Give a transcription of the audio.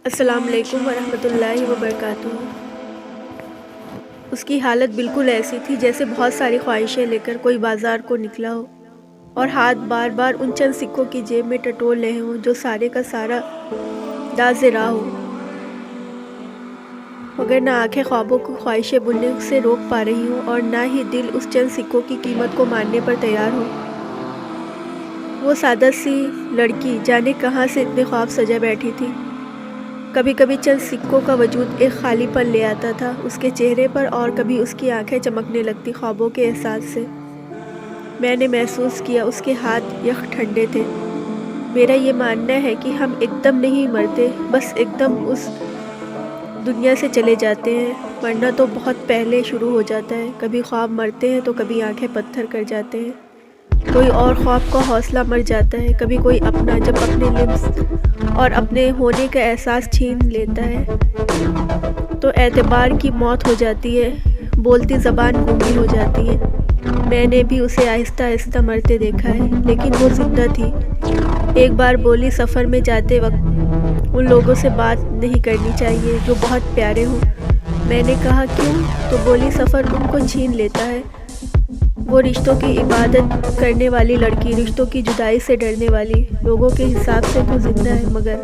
السلام علیکم ورحمۃ اللہ وبرکاتہ۔ اس کی حالت بالکل ایسی تھی جیسے بہت ساری خواہشیں لے کر کوئی بازار کو نکلا ہو اور ہاتھ بار بار ان چند سکوں کی جیب میں ٹٹول رہے ہوں جو سارے کا سارا داز راہ ہو، مگر نہ آنکھیں خوابوں کو خواہشیں بننے سے روک پا رہی ہوں اور نہ ہی دل اس چند سکوں کی قیمت کو ماننے پر تیار ہو۔ وہ سادہ سی لڑکی جانے کہاں سے اتنے خواب سجا بیٹھی تھی۔ کبھی کبھی چند سکوں کا وجود ایک خالی پن لے آتا تھا اس کے چہرے پر، اور کبھی اس کی آنکھیں چمکنے لگتی خوابوں کے احساس سے۔ میں نے محسوس کیا اس کے ہاتھ یخ ٹھنڈے تھے۔ میرا یہ ماننا ہے کہ ہم ایک دم نہیں مرتے، بس ایک دم اس دنیا سے چلے جاتے ہیں، مرنا تو بہت پہلے شروع ہو جاتا ہے۔ کبھی خواب مرتے ہیں تو کبھی آنکھیں پتھر کر جاتے ہیں، کوئی اور خواب کا حوصلہ مر جاتا ہے، کبھی کوئی اپنا جب اپنے لمس اور اپنے ہونے کا احساس چھین لیتا ہے تو اعتبار کی موت ہو جاتی ہے، بولتی زبان گونگی ہو جاتی ہے۔ میں نے بھی اسے آہستہ آہستہ مرتے دیکھا ہے، لیکن وہ زندہ تھی۔ ایک بار بولی سفر میں جاتے وقت ان لوگوں سے بات نہیں کرنی چاہیے جو بہت پیارے ہوں۔ میں نے کہا کیوں؟ تو بولی سفر ان کو چھین لیتا ہے۔ وہ رشتوں کی عبادت کرنے والی لڑکی، رشتوں کی جدائی سے ڈرنے والی، لوگوں کے حساب سے تو زندہ ہے، مگر